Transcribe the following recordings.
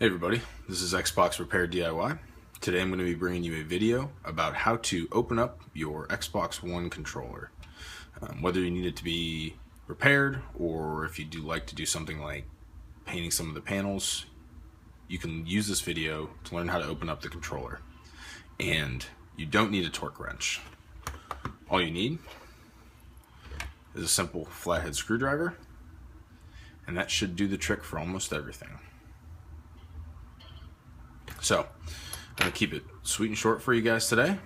Hey everybody, this is Xbox Repair DIY. Today I'm going to be bringing you a video about how to open up your Xbox One controller. Whether you need it to be repaired or if you do like to do something like painting some of the panels, you can use this video to learn how to open up the controller. And you don't need a torque wrench. All you need is a simple flathead screwdriver, and that should do the trick for almost everything. So, I'm going to keep it sweet and short for you guys today.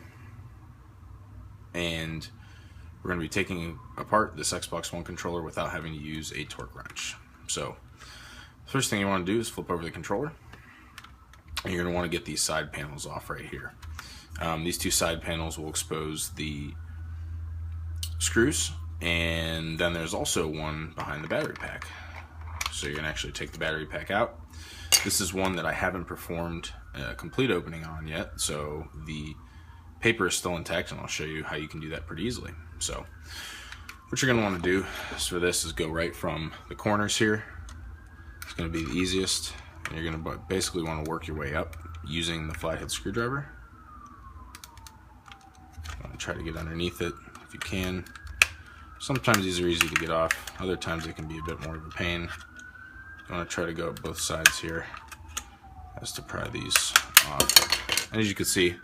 And we're going to be taking apart this Xbox One controller without having to use a torque wrench. So, first thing you want to do is flip over the controller. And you're going to want to get these side panels off right here. These two side panels will expose the screws. And then there's also one behind the battery pack. So you're going to actually take the battery pack out. This is one that I haven't performed a complete opening on yet, so the paper is still intact, and I'll show you how you can do that pretty easily. So what you're going to want to do for this is go right from the corners here. It's going to be the easiest, and you're going to basically want to work your way up using the flathead screwdriver. You want to try to get underneath it if you can. Sometimes these are easy to get off, other times they can be a bit more of a pain. You want to try to go up both sides here as to pry these off. And as you can see, it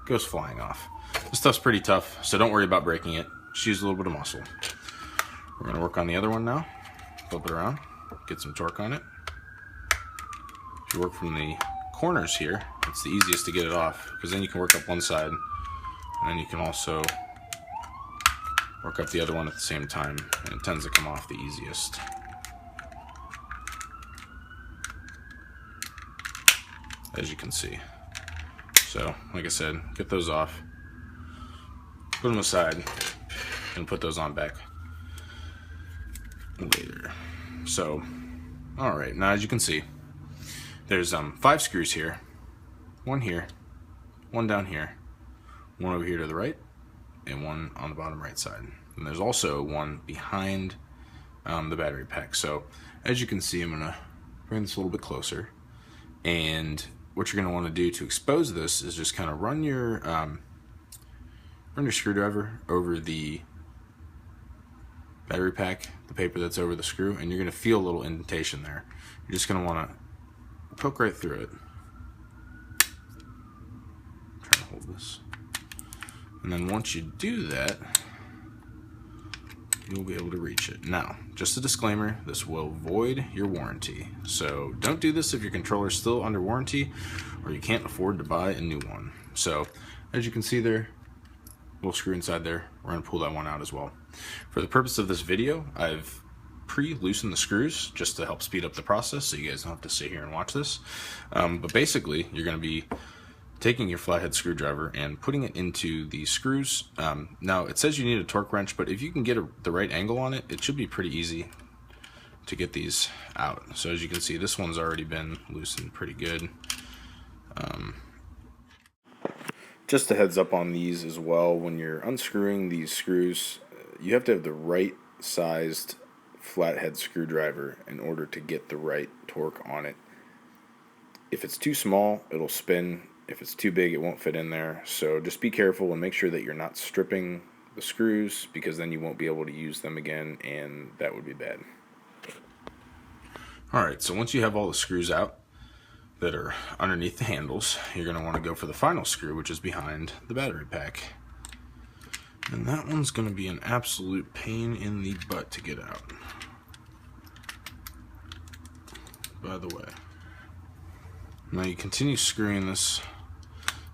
goes flying off. This stuff's pretty tough, so don't worry about breaking it. Just use a little bit of muscle. We're going to work on the other one now. Flip it around, get some torque on it. If you work from the corners here, it's the easiest to get it off, because then you can work up one side, and then you can also work up the other one at the same time, and it tends to come off the easiest. As you can see. So, like I said, get those off, put them aside, and put those on back later. So, alright, now as you can see, there's 5 screws here, one down here, one over here to the right, and one on the bottom right side. And there's also one behind the battery pack. So, as you can see, I'm going to bring this a little bit closer, and what you're going to want to do to expose this is just kind of run your screwdriver over the battery pack, the paper that's over the screw, and you're going to feel a little indentation there. You're just going to want to poke right through it. Try to hold this. And then once you do that, you'll be able to reach it. Now, just a disclaimer, this will void your warranty. So don't do this if your controller is still under warranty or you can't afford to buy a new one. So as you can see there, little screw inside there, we're going to pull that one out as well. For the purpose of this video, I've pre-loosened the screws just to help speed up the process so you guys don't have to sit here and watch this. But basically, you're going to be taking your flathead screwdriver and putting it into the screws. Now it says you need a torque wrench, but if you can get the right angle on it, it should be pretty easy to get these out. So as you can see, this one's already been loosened pretty good. Just a heads up on these as well, when you're unscrewing these screws, you have to have the right sized flathead screwdriver in order to get the right torque on it. If it's too small, it'll spin. If it's too big, it won't fit in there. So just be careful and make sure that you're not stripping the screws, because then you won't be able to use them again, and that would be bad. Alright, so once you have all the screws out that are underneath the handles, you're going to want to go for the final screw, which is behind the battery pack. And that one's going to be an absolute pain in the butt to get out, by the way. Now you continue screwing this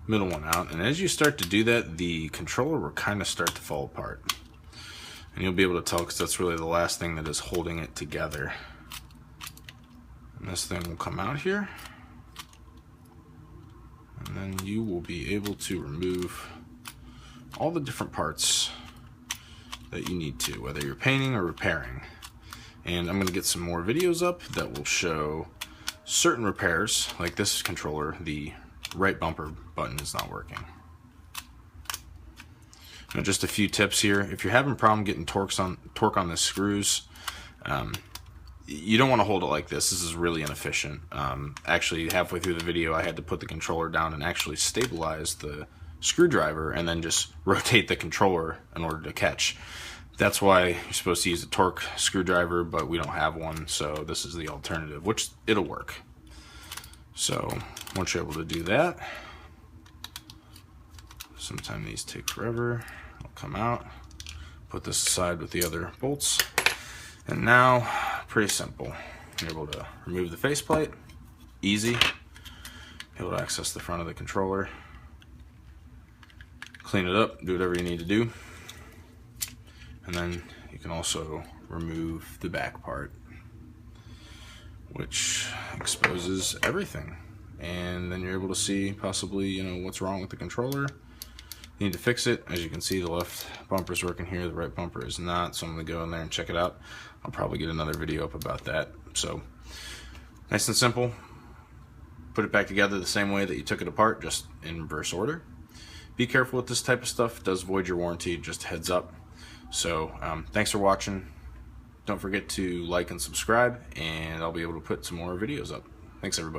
middle one out, and as you start to do that, the controller will kind of start to fall apart, and you'll be able to tell because that's really the last thing that is holding it together. And this thing will come out here, and then you will be able to remove all the different parts that you need to, whether you're painting or repairing. And I'm going to get some more videos up that will show certain repairs. Like this controller, the right bumper button is not working. Now, just a few tips here. If you're having a problem getting torque on the screws, you don't want to hold it like this. This is really inefficient. Actually, halfway through the video, I had to put the controller down and actually stabilize the screwdriver and then just rotate the controller in order to catch. That's why you're supposed to use a Torx screwdriver, but we don't have one, so this is the alternative, which it'll work. So once you're able to do that, sometimes these take forever. I'll come out, put this aside with the other bolts, and now, pretty simple. You're able to remove the faceplate, easy. Able to access the front of the controller, clean it up, do whatever you need to do, and then you can also remove the back part, which exposes everything. And then you're able to see possibly, you know, what's wrong with the controller. You need to fix it. As you can see, the left bumper is working here, the right bumper is not, so I'm going to go in there and check it out. I'll probably get another video up about that. So, nice and simple. Put it back together the same way that you took it apart, just in reverse order. Be careful with this type of stuff. It does void your warranty, just a heads up. So, thanks for watching. Don't forget to like and subscribe, and I'll be able to put some more videos up. Thanks, everybody.